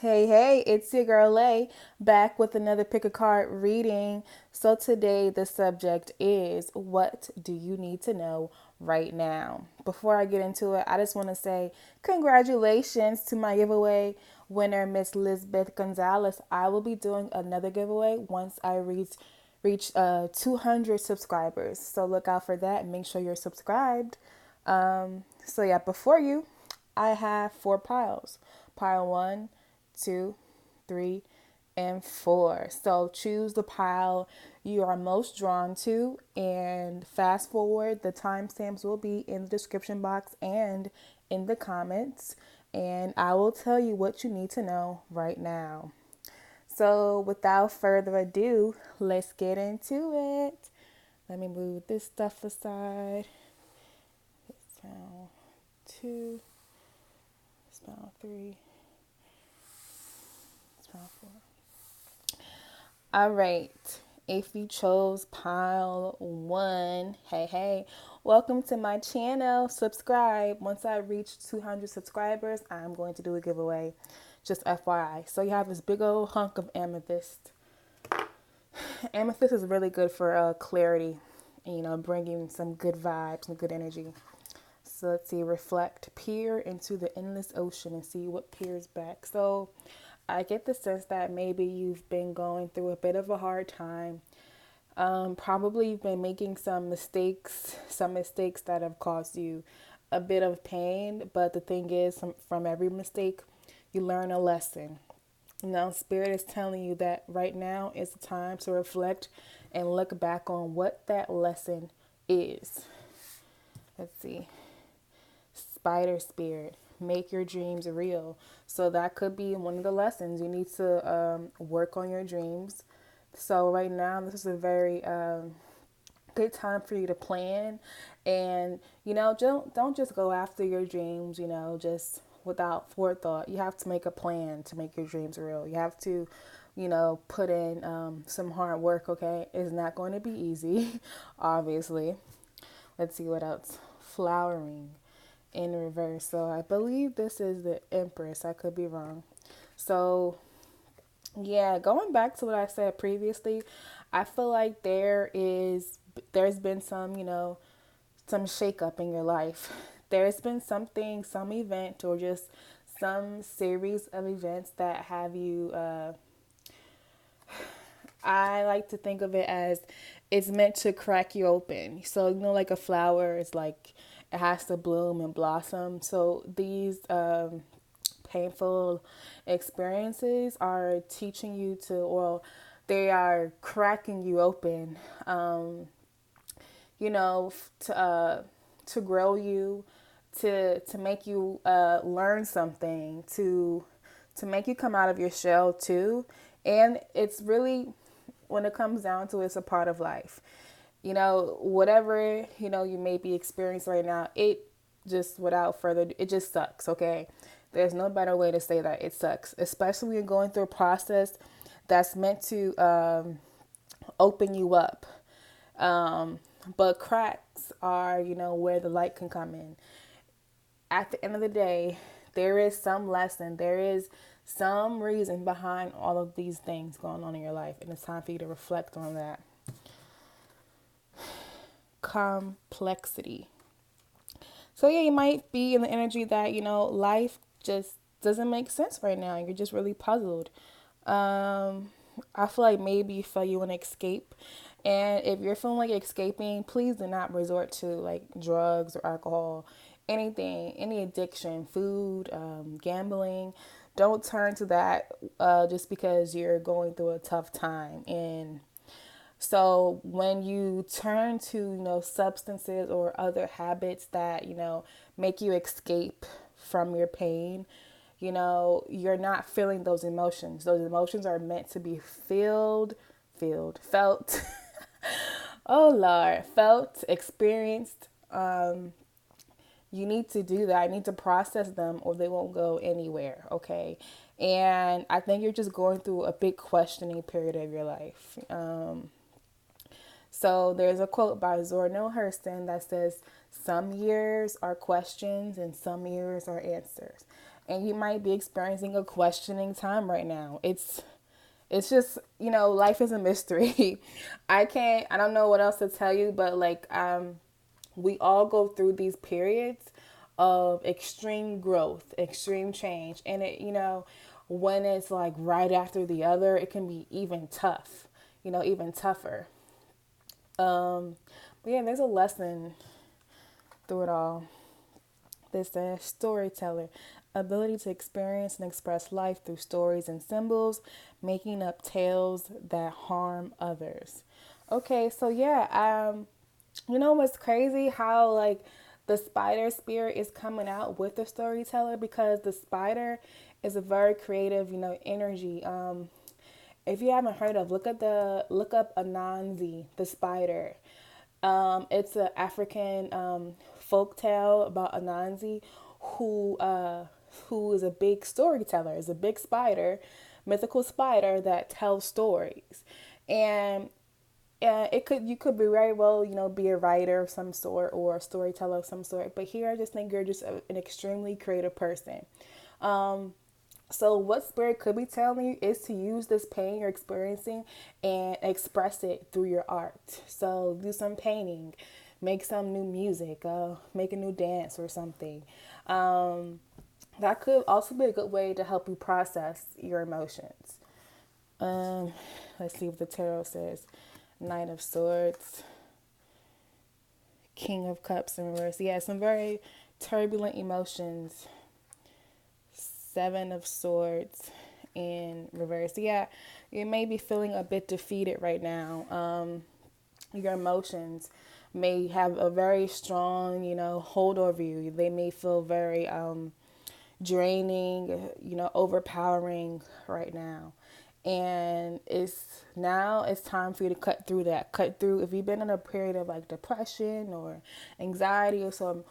Hey, it's your girl Lay back with another pick a card reading. So today the subject is what do you need to know right now? Before I get into it, I just want to say congratulations to my giveaway winner, Miss Lisbeth Gonzalez. I will be doing another giveaway once I reach 200 subscribers. So look out for that and make sure you're subscribed. Before you, I have four piles. Pile one, two, three, and four. So choose the pile you are most drawn to and fast forward. The timestamps will be in the description box and in the comments. And I will tell you what you need to know right now. So without further ado, let's get into it. Let me move this stuff aside. It's round two. It's round three. It's round four. All right. If you chose pile one, hey, welcome to my channel. Subscribe. Once I reach 200 subscribers, I'm going to do a giveaway. Just FYI. So you have this big old hunk of amethyst. Amethyst is really good for clarity, and, bringing some good vibes, some good energy. So let's see, reflect, peer into the endless ocean and see what peers back. So I get the sense that maybe you've been going through a bit of a hard time. Probably you've been making some mistakes that have caused you a bit of pain. But the thing is, from every mistake, you learn a lesson. Now, Spirit is telling you that right now is the time to reflect and look back on what that lesson is. Let's see. Spider Spirit, make your dreams real. So that could be one of the lessons. You need to work on your dreams. So right now, this is a very good time for you to plan, and don't just go after your dreams. Just without forethought. You have to make a plan to make your dreams real. You have to, put in some hard work. Okay, it's not going to be easy, obviously. Let's see what else. Flowering in reverse. So I believe this is the Empress. I could be wrong. So yeah, going back to what I said previously, I feel like there's been some shakeup in your life. There's been something, some event, or just some series of events that have you. I like to think of it as it's meant to crack you open. So like a flower is like it has to bloom and blossom. So these painful experiences are teaching you to, or they are cracking you open, you know, to grow you, to make you learn something, to make you come out of your shell too. And it's really, when it comes down to it, it's a part of life. Whatever, you may be experiencing right now, it just, without further, it just sucks, okay? There's no better way to say that. It sucks, especially when you're going through a process that's meant to open you up. But cracks are, where the light can come in. At the end of the day, there is some lesson, there is some reason behind all of these things going on in your life, and it's time for you to reflect on that. Complexity. So yeah, you might be in the energy that, life just doesn't make sense right now. You're just really puzzled. I feel like maybe you feel you want to escape. And if you're feeling like escaping, please do not resort to like drugs or alcohol, anything, any addiction, food, gambling. Don't turn to that just because you're going through a tough time. And so when you turn to, substances or other habits that, make you escape from your pain, you're not feeling those emotions. Those emotions are meant to be felt. Oh Lord, felt, experienced. You need to do that. I need to process them or they won't go anywhere, okay? And I think you're just going through a big questioning period of your life. So there's a quote by Zora Neale Hurston that says, some years are questions and some years are answers. and you might be experiencing a questioning time right now. It's just, life is a mystery. I don't know what else to tell you, but like, we all go through these periods of extreme growth, extreme change. And when it's like right after the other, it can be even tough, even tougher. But yeah, there's a lesson through it all. This storyteller, ability to experience and express life through stories and symbols, making up tales that harm others. Okay, so yeah, what's crazy? How like the spider spirit is coming out with the storyteller, because the spider is a very creative, energy. If you haven't heard of, look up Anansi, the spider. It's an African folk tale about Anansi, who who is a big storyteller, is a big spider, mythical spider that tells stories. And you could be very well, be a writer of some sort or a storyteller of some sort. But here, I just think you're just an extremely creative person. So what spirit could be telling you is to use this pain you're experiencing and express it through your art. So do some painting, make some new music, make a new dance or something. That could also be a good way to help you process your emotions. Um, let's see what the tarot says. Knight of Swords, King of Cups in reverse. Yeah, some very turbulent emotions. Seven of Swords in reverse. Yeah, you may be feeling a bit defeated right now. Your emotions may have a very strong, hold over you. They may feel very draining, overpowering right now. And it's time for you to cut through that. Cut through, if you've been in a period of like depression or anxiety or some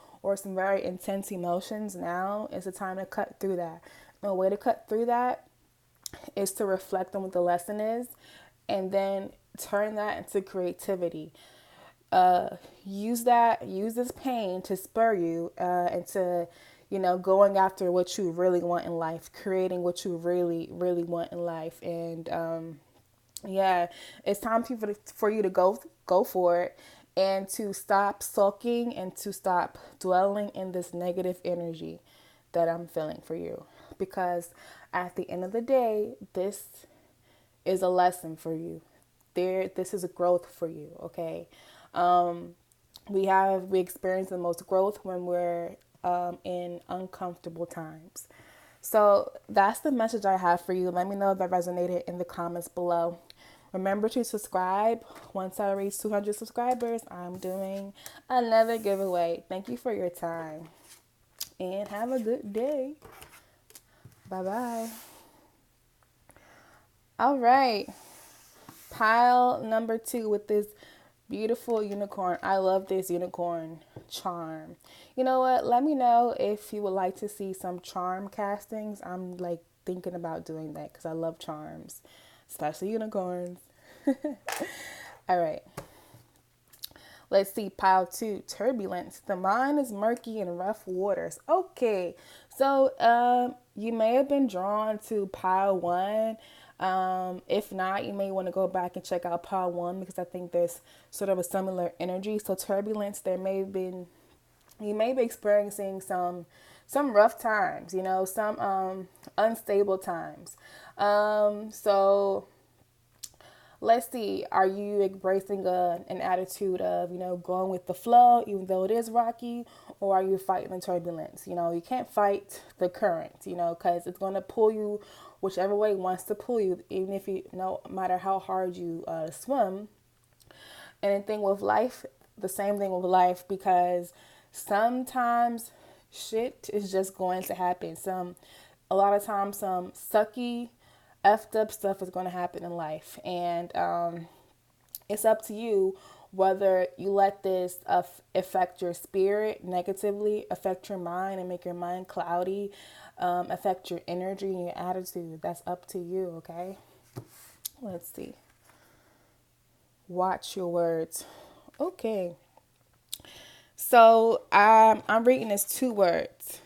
very intense emotions, now is the time to cut through that. And a way to cut through that is to reflect on what the lesson is, and then turn that into creativity. Use this pain to spur you into, going after what you really want in life, creating what you really, really want in life. And yeah, it's time for you to go for it, and to stop sulking and to stop dwelling in this negative energy that I'm feeling for you. Because at the end of the day, this is a lesson for you. This is a growth for you, okay? We experience the most growth when we're in uncomfortable times. So that's the message I have for you. Let me know if that resonated in the comments below. Remember to subscribe. Once I reach 200 subscribers, I'm doing another giveaway. Thank you for your time, and have a good day. Bye-bye. All right. Pile number 2 with this beautiful unicorn. I love this unicorn charm. You know what? Let me know if you would like to see some charm castings. I'm like thinking about doing that because I love charms, especially unicorns. All right. Let's see, pile 2, turbulence. The mind is murky in rough waters. Okay, so you may have been drawn to pile 1. If not, you may want to go back and check out pile 1, because I think there's sort of a similar energy. So turbulence, you may be experiencing some rough times, some unstable times. So let's see, are you embracing an attitude of, going with the flow, even though it is rocky, or are you fighting the turbulence? You can't fight the current, because it's going to pull you whichever way it wants to pull you, even if no matter how hard you swim. And the same thing with life, because sometimes shit is just going to happen. A lot of times, some sucky, effed up stuff is going to happen in life, and it's up to you whether you let this affect your spirit negatively, affect your mind and make your mind cloudy, affect your energy and your attitude. That's up to you, okay? Let's see. Watch your words. Okay. So I'm reading this 2 words.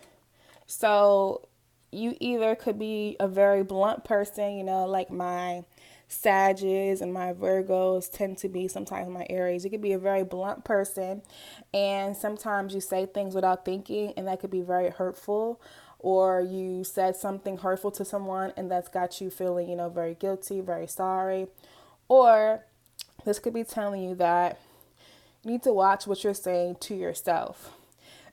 So you either could be a very blunt person, like my Sages and my Virgos tend to be, sometimes my Aries. You could be a very blunt person, and sometimes you say things without thinking, and that could be very hurtful. Or you said something hurtful to someone, and that's got you feeling, very guilty, very sorry. Or this could be telling you that you need to watch what you're saying to yourself.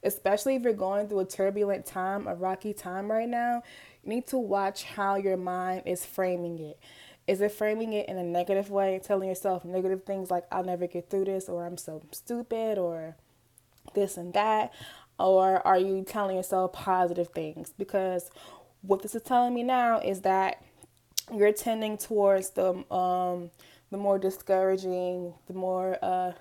Especially if you're going through a turbulent time, a rocky time right now, you need to watch how your mind is framing it. Is it framing it in a negative way, telling yourself negative things like, I'll never get through this, or I'm so stupid, or this and that? Or are you telling yourself positive things? Because what this is telling me now is that you're tending towards the more discouraging, the more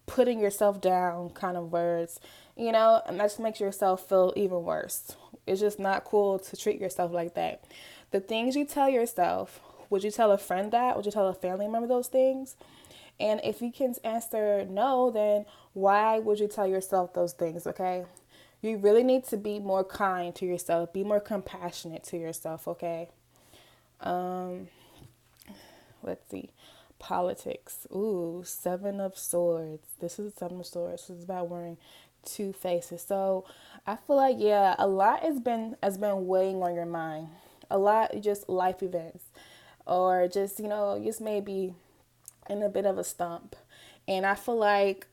putting yourself down kind of words, and that just makes yourself feel even worse. It's just not cool to treat yourself like that. The things you tell yourself, would you tell a friend that? Would you tell a family member those things? And if you can answer no, then why would you tell yourself those things, okay? You really need to be more kind to yourself, be more compassionate to yourself, okay? Um, let's see. Politics. Ooh, Seven of Swords. This is Seven of Swords. This is about wearing two faces. So I feel like, yeah, a lot has been weighing on your mind. A lot just life events. Or just, just maybe in a bit of a stump. And I feel like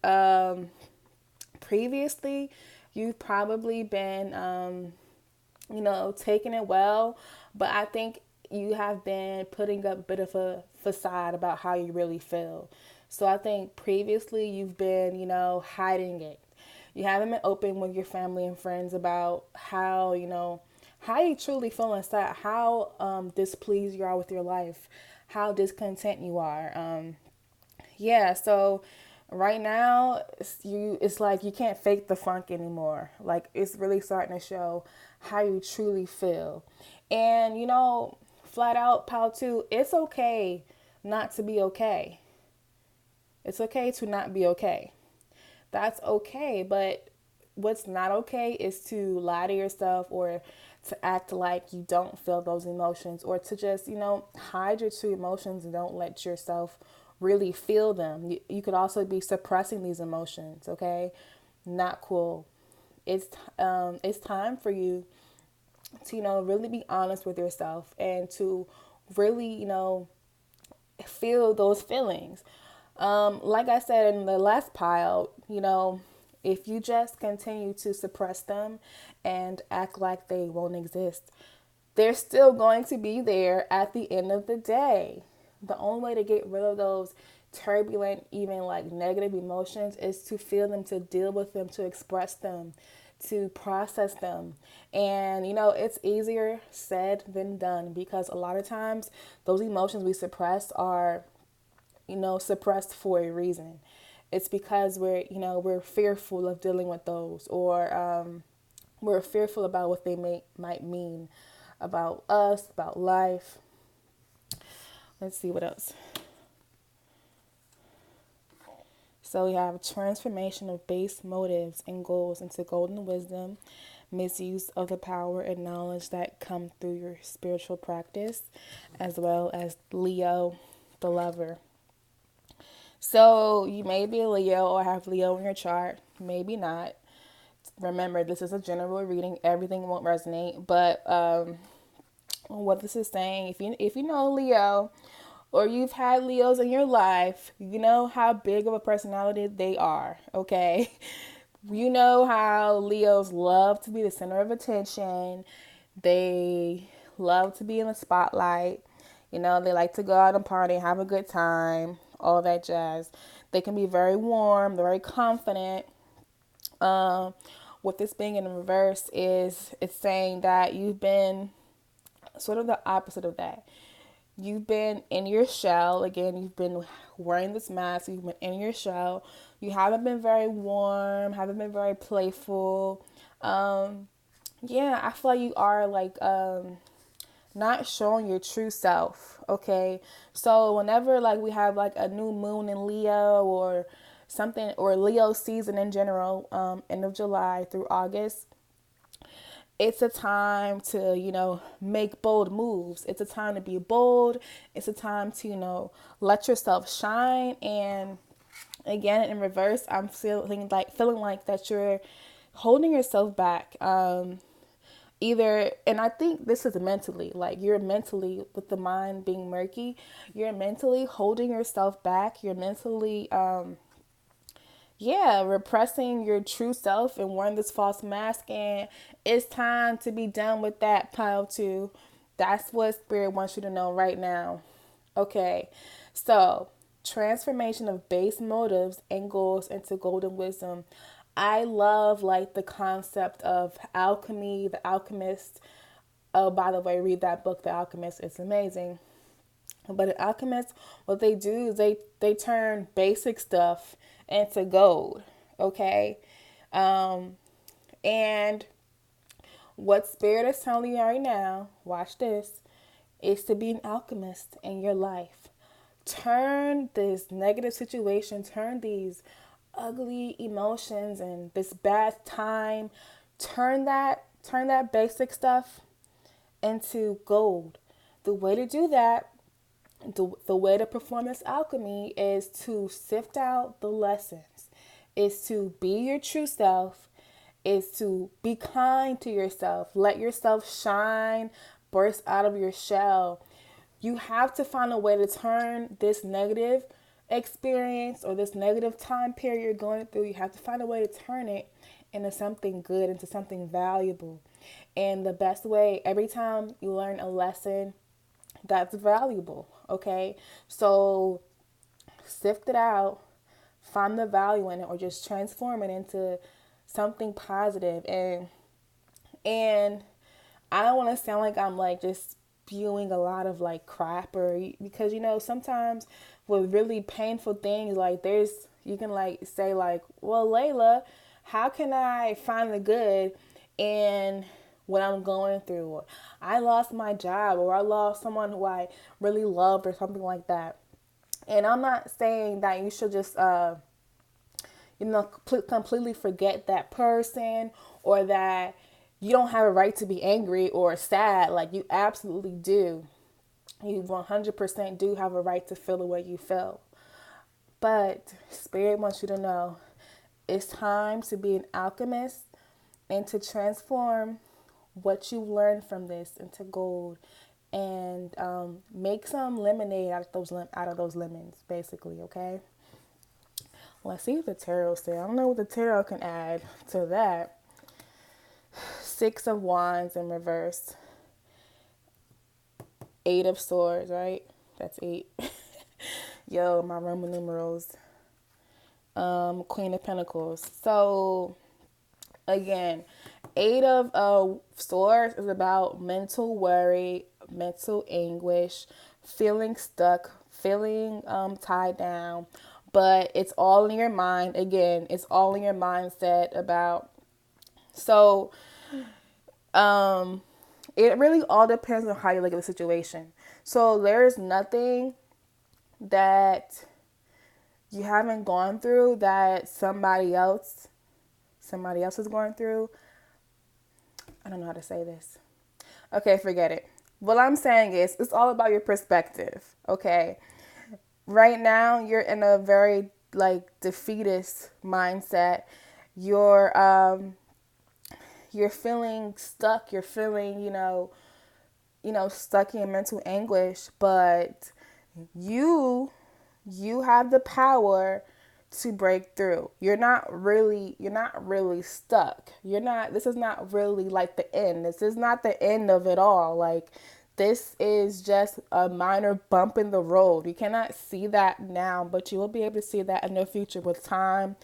previously you've probably been taking it well, but I think you have been putting up a bit of a facade about how you really feel. So I think previously you've been, hiding it. You haven't been open with your family and friends about how you truly feel inside, how displeased you are with your life, how discontent you are. Yeah, so right now it's like you can't fake the funk anymore. Like it's really starting to show how you truly feel. And flat out pal too, it's okay not to be okay. It's okay to not be okay. That's okay, but what's not okay is to lie to yourself or to act like you don't feel those emotions, or to just, hide your true emotions and don't let yourself really feel them. You could also be suppressing these emotions, okay? Not cool. It's time for you to, really be honest with yourself and to really, feel those feelings. Like I said in the last pile, if you just continue to suppress them and act like they won't exist, they're still going to be there at the end of the day. The only way to get rid of those turbulent, even like negative emotions is to feel them, to deal with them, to express them, to process them. And it's easier said than done, because a lot of times those emotions we suppress are suppressed for a reason. It's because we're fearful of dealing with those, or we're fearful about what they might mean about us, about life. Let's see what else. So we have transformation of base motives and goals into golden wisdom, misuse of the power and knowledge that come through your spiritual practice, as well as Leo, the lover. So you may be a Leo or have Leo in your chart, maybe not. Remember, this is a general reading. Everything won't resonate, but what this is saying, if you know Leo, or you've had Leos in your life, you know how big of a personality they are, okay? You know how Leos love to be the center of attention. They love to be in the spotlight. They like to go out and party, have a good time, all that jazz. They can be very warm, they're very confident. With this being in reverse is it's saying that you've been sort of the opposite of that. You've been in your shell. Again, you've been wearing this mask. You've been in your shell. You haven't been very warm, haven't been very playful. Yeah, I feel like you are like not showing your true self, okay? So whenever like we have like a new moon in Leo or something, or Leo season in general, end of July through August, it's a time to, make bold moves. It's a time to be bold. It's a time to, let yourself shine. And again, in reverse, I'm feeling like that you're holding yourself back. Either, and I think this is mentally, like you're mentally, with the mind being murky, you're mentally holding yourself back. You're mentally, yeah, repressing your true self and wearing this false mask. And it's time to be done with that, pile two. That's what Spirit wants you to know right now. Okay, so transformation of base motives and goals into golden wisdom. I love like the concept of alchemy, the alchemist. Oh, by the way, read that book, The Alchemist. It's amazing. But the alchemists, what they do is they turn basic stuff into gold. Okay, and what Spirit is telling you right now, watch this, is to be an alchemist in your life. Turn this negative situation, turn these ugly emotions and this bad time, turn that basic stuff into gold. The way to do that, the way to perform this alchemy is to sift out the lessons, is to be your true self, is to be kind to yourself, let yourself shine, burst out of your shell. You have to find a way to turn this negative experience or this negative time period you're going through. You have to find a way to turn it into something good, into something valuable. And the best way, every time you learn a lesson that's valuable, okay? So sift it out, find the value in it, or just transform it into something positive. And I don't want to sound like I'm like just spewing a lot of like crap, or because sometimes with really painful things, like you can like say like, well, Layla, how can I find the good in what I'm going through? Or I lost my job, or I lost someone who I really loved, or something like that. And I'm not saying that you should just completely forget that person, or that you don't have a right to be angry or sad. Like, you absolutely do. You 100% do have a right to feel the way you feel. But Spirit wants you to know it's time to be an alchemist and to transform what you learned from this into gold, and make some lemonade out of those lemons, basically. Okay. Let's see what the tarot says. I don't know what the tarot can add to that. Six of Wands in reverse. Eight of Swords, right? That's eight. Yo, my Roman numerals. Queen of Pentacles. So, again, Eight of Swords is about mental worry, mental anguish, feeling stuck, feeling tied down. But it's all in your mind. Again, it's all in your mindset about. So, it really all depends on how you look at the situation. So there's nothing that you haven't gone through that somebody else is going through. I don't know how to say this. Okay, forget it. What I'm saying is, it's all about your perspective. Okay. Right now, you're in a very like defeatist mindset. You're feeling stuck. You're feeling, stuck in mental anguish, but you have the power to break through. You're not really stuck. This is not really like the end. This is not the end of it all. Like, this is just a minor bump in the road. You cannot see that now, but you will be able to see that in the future with time,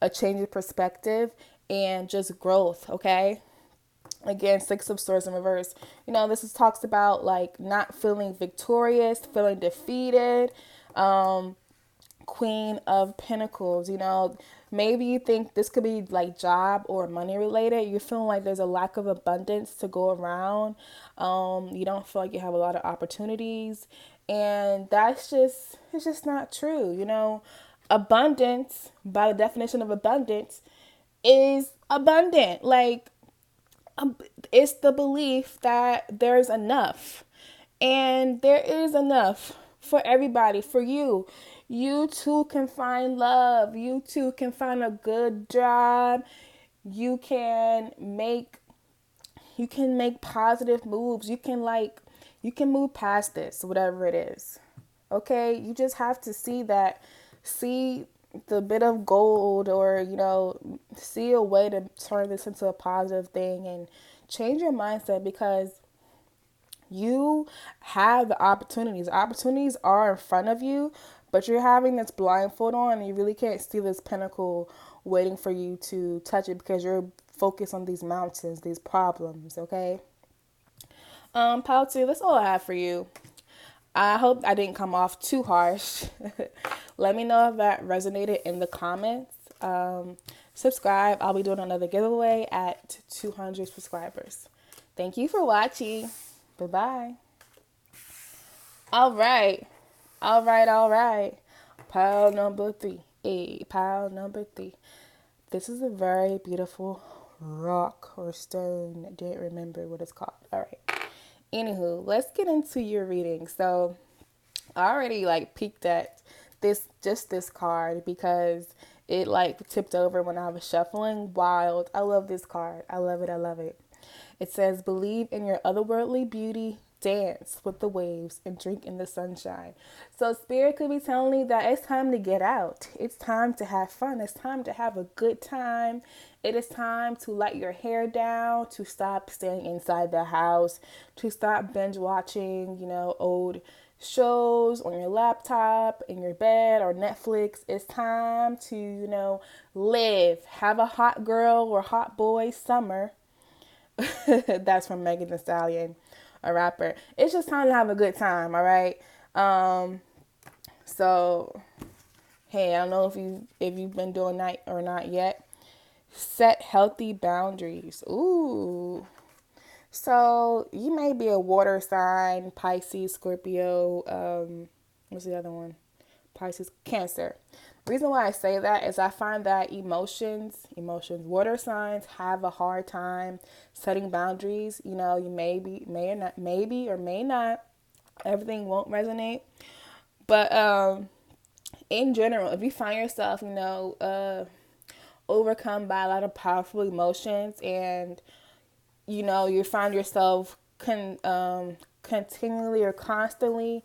a change of perspective, and just growth, okay? Again, Six of Swords in reverse. Talks about like not feeling victorious, feeling defeated. Queen of Pentacles, maybe you think this could be like job or money related. You're feeling like there's a lack of abundance to go around. You don't feel like you have a lot of opportunities, and it's just not true. Abundance, by the definition of abundance, is abundant. Like, it's the belief that there's enough. And there is enough for everybody, for you. You too can find love. You too can find a good job. You can make positive moves. You can move past this, whatever it is. Okay? You just have to see the bit of gold, or see a way to turn this into a positive thing and change your mindset, because you have the opportunities. Opportunities are in front of you, but you're having this blindfold on and you really can't see this pinnacle waiting for you to touch it, because you're focused on these mountains, these problems, okay? Pouty, that's all I have for you. I hope I didn't come off too harsh. Let me know if that resonated in the comments. Subscribe. I'll be doing another giveaway at 200 subscribers. Thank you for watching. Bye-bye. All right. All right. Pile number 3. Pile number 3. This is a very beautiful rock or stone. I didn't remember what it's called. All right. Anywho, let's get into your reading. So I already peeked at this card, because it tipped over when I was shuffling. Wild. I love this card. I love it. I love it. It says, believe in your otherworldly beauty, dance with the waves, and drink in the sunshine. So Spirit could be telling me that it's time to get out. It's time to have fun. It's time to have a good time. It is time to let your hair down, to stop staying inside the house, to stop binge watching, old shows on your laptop, in your bed, or Netflix. It's time to, live. Have a hot girl or hot boy summer. That's from Megan Thee Stallion, a rapper. It's just time to have a good time, all right? So, hey, I don't know if you've been doing that or not yet. Set healthy boundaries. Ooh. So, you may be a water sign, Pisces, Scorpio, what's the other one? Pisces, Cancer. The reason why I say that is I find that emotions, water signs have a hard time setting boundaries. You may or may not. Everything won't resonate. But in general, if you find yourself, overcome by a lot of powerful emotions, and you find yourself continually or constantly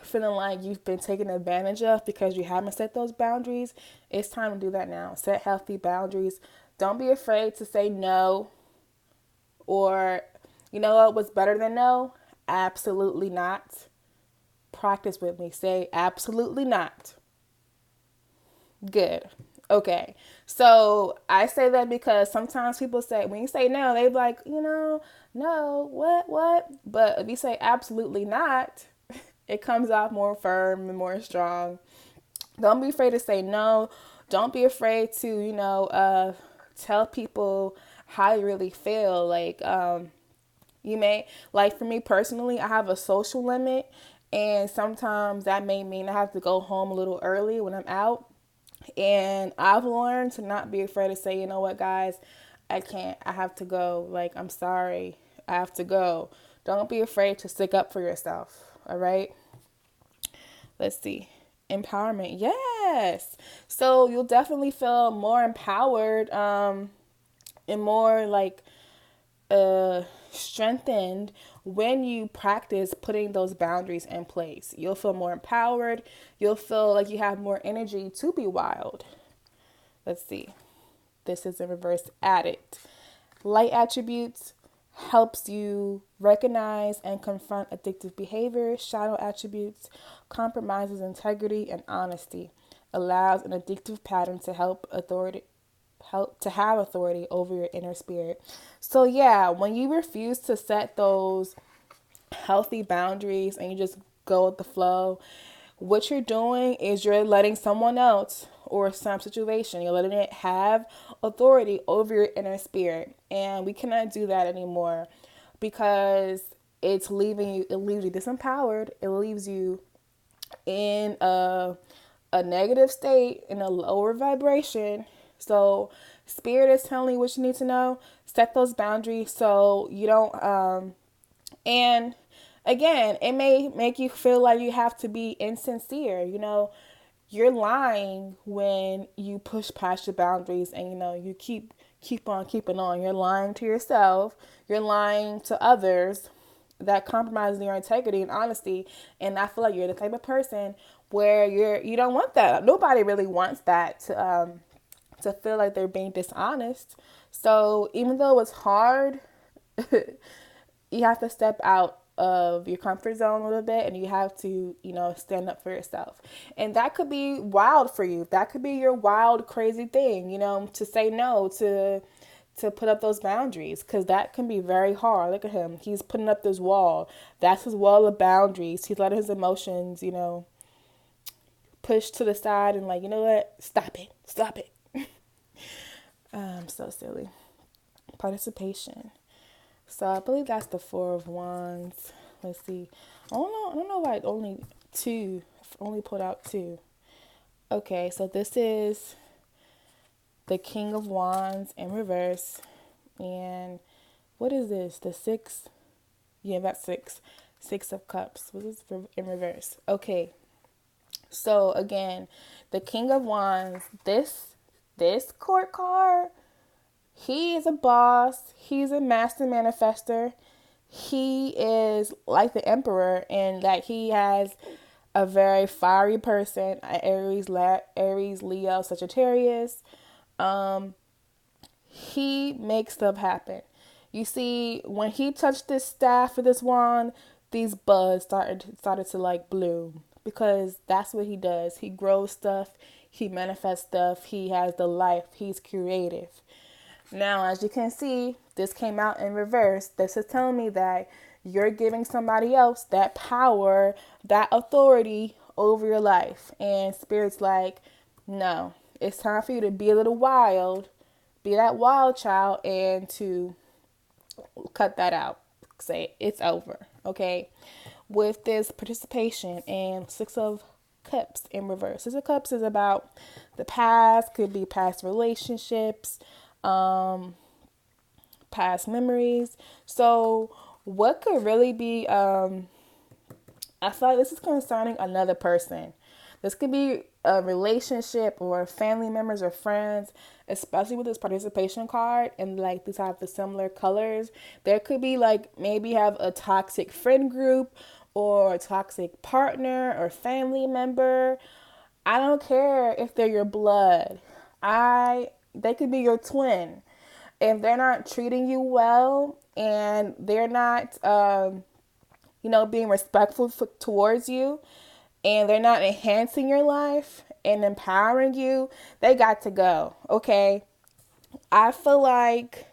feeling like you've been taken advantage of because you haven't set those boundaries, it's time to do that now. Set healthy boundaries. Don't be afraid to say no. Or, what's better than no? Absolutely not. Practice with me. Say absolutely not. Good. Okay. So I say that because sometimes people say, when you say no, they be like, no, what? But if you say absolutely not, it comes off more firm and more strong. Don't be afraid to say no. Don't be afraid to, tell people how you really feel. You may, for me personally, I have a social limit, and sometimes that may mean I have to go home a little early when I'm out. And I've learned to not be afraid to say, you know what, guys, I can't. I have to go. I'm sorry. I have to go. Don't be afraid to stick up for yourself. All right. Let's see. Empowerment. Yes. So you'll definitely feel more empowered, and more strengthened when you practice putting those boundaries in place. You'll feel more empowered. You'll feel like you have more energy to be wild. Let's see. This is in reverse. Addict. Light attributes helps you recognize and confront addictive behavior. Shadow attributes compromises integrity and honesty. Allows an addictive pattern to help have authority over your inner spirit. So yeah, when you refuse to set those healthy boundaries and you just go with the flow, what you're doing is you're letting someone else or some situation, you're letting it have authority over your inner spirit. And we cannot do that anymore, because it leaves you disempowered. It leaves you in a negative state, in a lower vibration. So Spirit is telling you what you need to know. Set those boundaries so you don't and again, it may make you feel like you have to be insincere. You're lying when you push past your boundaries, and you keep on keeping on. You're lying to yourself. You're lying to others. That compromises your integrity and honesty. And I feel like you're the type of person where you don't want that. Nobody really wants that to feel like they're being dishonest. So even though it's hard, you have to step out of your comfort zone a little bit, and you have to, stand up for yourself. And that could be wild for you. That could be your wild, crazy thing, to say no, to put up those boundaries, because that can be very hard. Look at him. He's putting up this wall. That's his wall of boundaries. He's letting his emotions, push to the side and like, you know what? Stop it. Stop it. I'm so silly. Participation. So I believe that's the Four of Wands. Let's see. I don't know why only pulled out two. Okay, so this is the King of Wands in reverse. And what is this? The six? Yeah, that's six. Six of Cups. What is this in reverse? Okay. So again, the King of Wands, this court card, he is a boss. He's a master manifester. He is like the Emperor in that he has a very fiery person, Aries, Leo, Sagittarius. He makes stuff happen. You see, when he touched this staff with this wand, these buds started to like bloom, because that's what he does. He grows stuff. He manifests stuff. He has the life. He's creative. Now, as you can see, this came out in reverse. This is telling me that you're giving somebody else that power, that authority over your life. And Spirit's like, no, it's time for you to be a little wild, be that wild child, and to cut that out. Say it's over, okay? With this participation and Six of Cups in reverse. Six of Cups is about the past, could be past relationships, past memories. So what could really be, I feel like this is concerning another person. This could be a relationship or family members or friends, especially with this participation card, and like these have the similar colors. There could be like maybe have a toxic friend group or a toxic partner or family member. I don't care if they're your blood. They could be your twin. If they're not treating you well and they're not, being respectful towards you, and they're not enhancing your life and empowering you, they got to go. Okay. I feel like,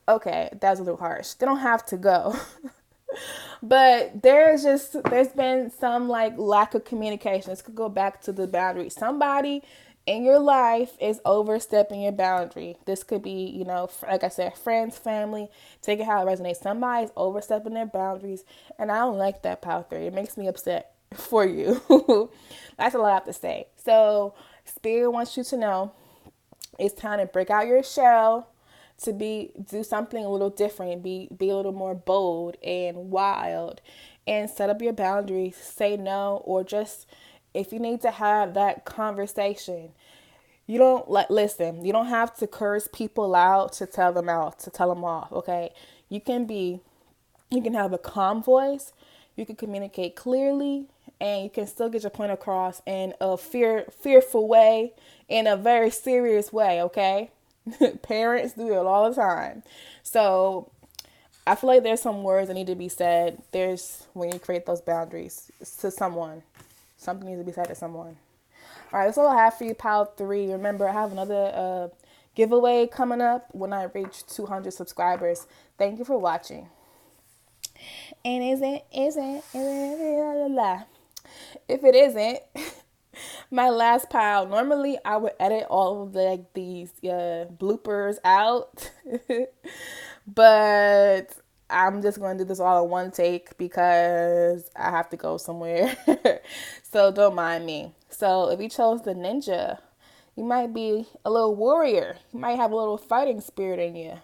okay, that's a little harsh. They don't have to go. But there's been some like lack of communication. This could go back to the boundary. Somebody in your life is overstepping your boundary. This could be, like I said, friends, family, take it how it resonates. Somebody's overstepping their boundaries, and I don't like that, Power 3. It makes me upset for you. That's all I have to say. So Spirit wants you to know it's time to break out your shell, to do something a little different, be a little more bold and wild, and set up your boundaries. Say no, or just if you need to have that conversation, you don't listen. You don't have to curse people out to tell them off. Okay, you can have a calm voice. You can communicate clearly, and you can still get your point across in a fearful way, in a very serious way. Okay. Parents do it all the time. So I feel like there's some words that need to be said. When you create those boundaries to someone, something needs to be said to someone. All right, that's all I have for you, Power 3. Remember, I have another giveaway coming up when I reach 200 subscribers. Thank you for watching. And if it isn't, my last pile. Normally, I would edit all of these bloopers out, but I'm just going to do this all in one take because I have to go somewhere. So don't mind me. So if you chose the ninja, You might be a little warrior. You might have a little fighting spirit in you.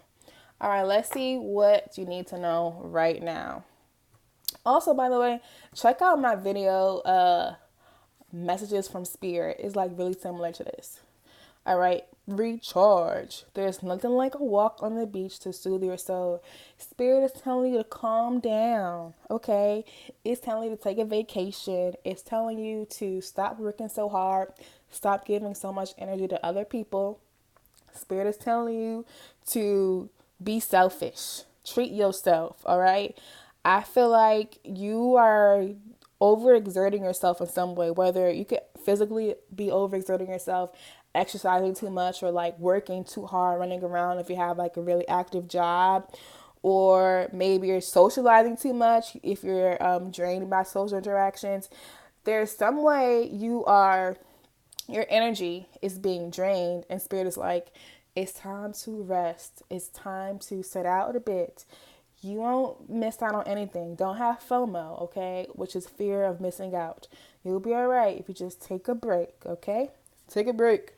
All right, let's see what you need to know right now. Also, by the way, check out my video, Messages from Spirit. It's like really similar to this. All right, recharge. There's nothing like a walk on the beach to soothe your soul. Spirit is telling you to calm down, okay? It's telling you to take a vacation. It's telling you to stop working so hard, stop giving so much energy to other people. Spirit is telling you to be selfish. Treat yourself, all right? I feel like you are overexerting yourself in some way, whether you could physically be overexerting yourself, exercising too much, or like working too hard, running around if you have like a really active job, or maybe you're socializing too much if you're drained by social interactions. There's some way your energy is being drained, and spirit is like, it's time to rest. It's time to sit out a bit. You won't miss out on anything. Don't have FOMO, okay? Which is fear of missing out. You'll be all right if you just take a break, okay? Take a break.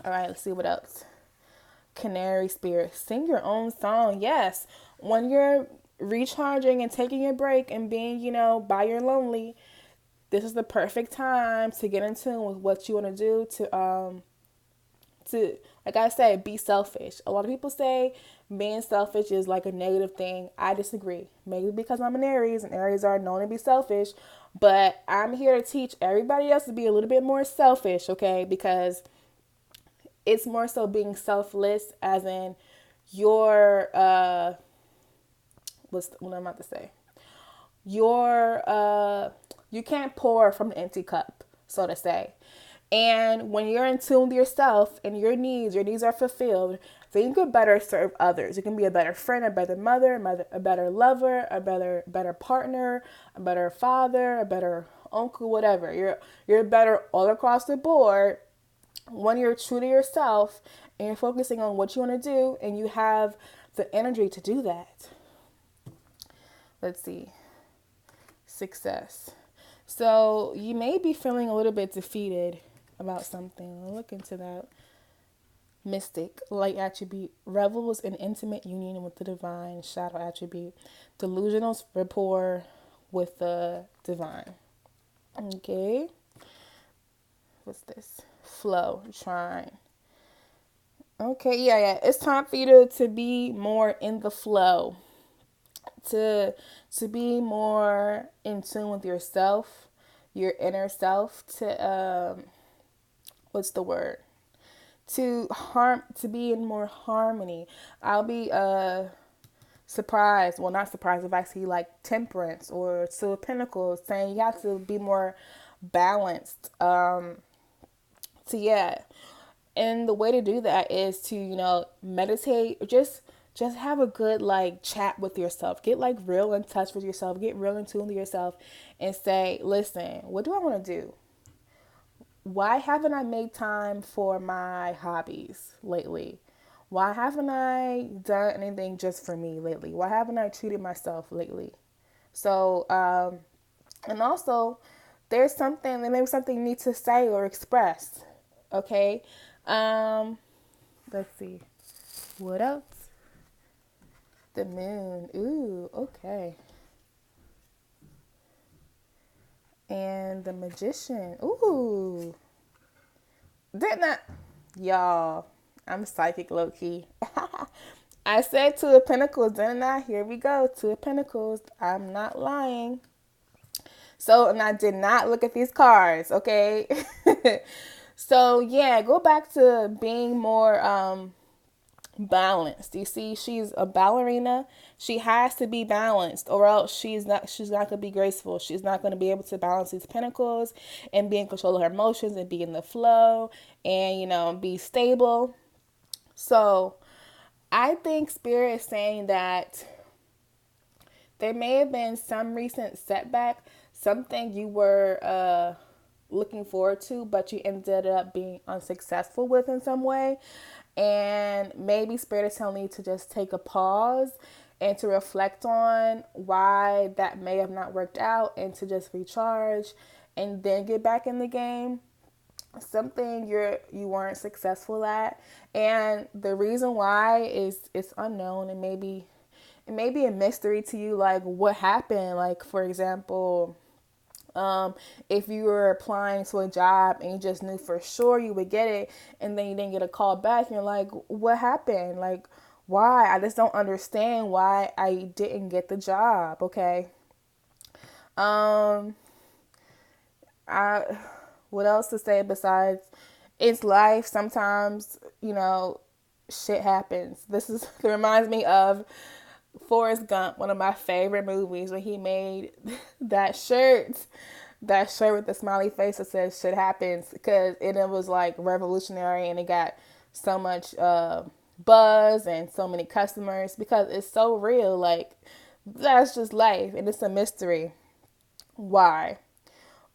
All right, let's see what else. Canary spirit. Sing your own song. Yes. When you're recharging and taking a break and being, by your lonely, this is the perfect time to get in tune with what you want to do to like I said, be selfish. A lot of people say being selfish is like a negative thing. I disagree. Maybe because I'm an Aries and Aries are known to be selfish, but I'm here to teach everybody else to be a little bit more selfish, okay? Because it's more so being selfless, as in your what I'm about to say. You can't pour from an empty cup, so to say. And when you're in tune with yourself and your needs are fulfilled, then you can better serve others. You can be a better friend, a better mother, a better lover, a better partner, a better father, a better uncle, whatever. You're better all across the board when you're true to yourself and you're focusing on what you want to do and you have the energy to do that. Let's see. Success. So you may be feeling a little bit defeated about something. I'll look into that. Mystic, light attribute, revels in intimate union with the divine. Shadow attribute, delusional rapport with the divine. Okay. What's this? Flow, trine. Okay, yeah. It's time for you to be more in the flow. To be more in tune with yourself, your inner self, to what's the word? To be in more harmony. I'll be surprised, well, not surprised, if I see like Temperance or Two of Pentacles saying you have to be more balanced. And the way to do that is to meditate, or just have a good like chat with yourself. Get like real in touch with yourself. Get real in tune with yourself and say, listen, what do I want to do? Why haven't I made time for my hobbies lately? Why haven't I done anything just for me lately? Why haven't I treated myself lately? So, and also, there may be something you need to say or express. Okay. Let's see. What else? The moon. Ooh, okay. And the magician. Ooh. Didn't I? Y'all, I'm psychic low-key. I said Two of Pentacles, didn't I? Here we go. Two of Pentacles. I'm not lying. So, and I did not look at these cards, okay? So, yeah, go back to being more balanced. You see, she's a ballerina. She has to be balanced, or else she's not going to be graceful. She's not going to be able to balance these pentacles and be in control of her emotions and be in the flow and be stable. So I think Spirit is saying that there may have been some recent setback, something you were looking forward to, but you ended up being unsuccessful with in some way. And maybe Spirit is telling you to just take a pause and to reflect on why that may have not worked out, and to just recharge and then get back in the game. something you weren't successful at, and the reason why is it's unknown, and maybe it may be a mystery to you, like what happened. Like, for example, if you were applying to a job and you just knew for sure you would get it, and then you didn't get a call back, and you're like, what happened? Like, why? I just don't understand why I didn't get the job. Okay. Um, I what else to say besides it's life. Sometimes, shit happens. This is it reminds me of Forrest Gump, one of my favorite movies, when he made that shirt, with the smiley face that says "shit happens," because it was like revolutionary, and it got so much buzz and so many customers because it's so real. Like, that's just life, and it's a mystery why.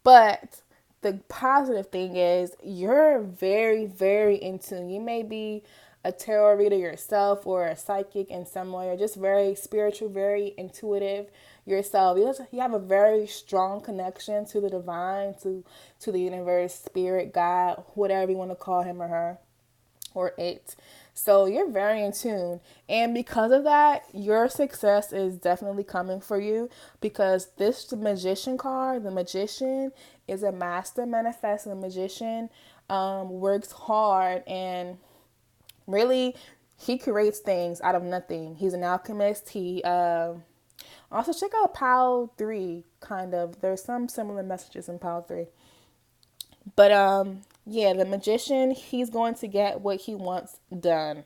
But the positive thing is you're very, very in tune. You may be a tarot reader yourself or a psychic in some way, or just very spiritual, very intuitive yourself. You have a very strong connection to the divine, to the universe, spirit, God, whatever you want to call him or her or it. So you're very in tune. And because of that, your success is definitely coming for you, because this magician card, the magician, is a master manifestor. The magician works hard, and really he creates things out of nothing. He's an alchemist. He also check out Pile 3, kind of. There's some similar messages in Pile 3. But yeah, the magician, he's going to get what he wants done.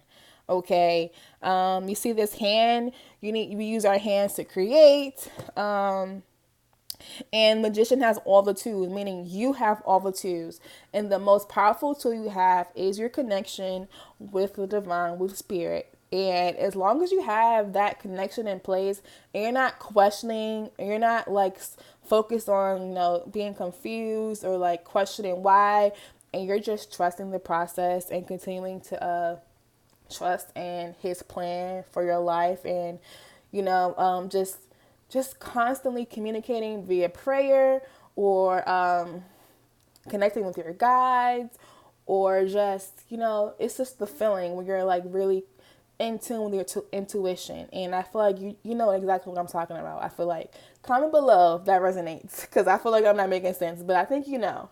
Okay. You see this hand, we use our hands to create. And magician has all the tools, meaning you have all the tools. And the most powerful tool you have is your connection with the divine, with spirit. And as long as you have that connection in place, and you're not questioning, and you're not like focused on, being confused or like questioning why, and you're just trusting the process and continuing to trust in his plan for your life, and just constantly communicating via prayer, or connecting with your guides, or just it's just the feeling when you're like really in tune with your intuition. And I feel like you know exactly what I'm talking about. I feel like, comment below if that resonates, because I feel like I'm not making sense, but I think you know.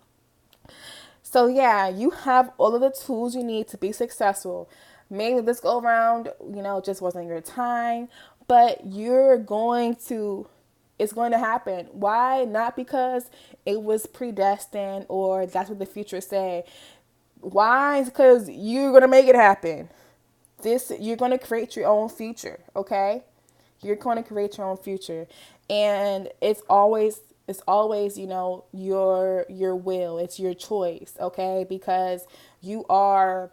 So yeah, you have all of the tools you need to be successful. Maybe this go around, just wasn't your time, but it's going to happen. Why? Not because it was predestined or that's what the future say. Why? Because you're going to make it happen. You're going to create your own future, okay? You're going to create your own future. And it's always your will. It's your choice, okay? Because you are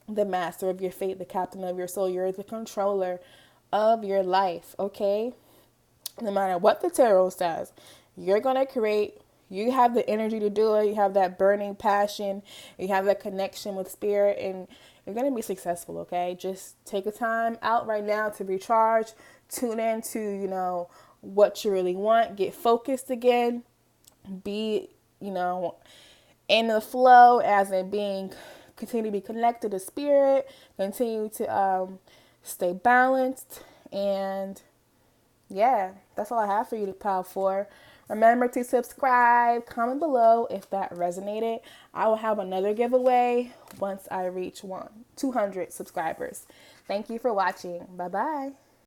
the master of your fate, the captain of your soul. You're the controller of your life, okay? No matter what the tarot says, you're going to create. You have the energy to do it. You have that burning passion. You have that connection with spirit, and you're going to be successful, okay? Just take a time out right now to recharge. Tune in to, what you really want. Get focused again. Be, in the flow, as in being, continue to be connected to spirit. Continue to stay balanced. And yeah, that's all I have for you to pile for. Remember to subscribe, comment below if that resonated. I will have another giveaway once I reach 200 subscribers. Thank you for watching. Bye-bye.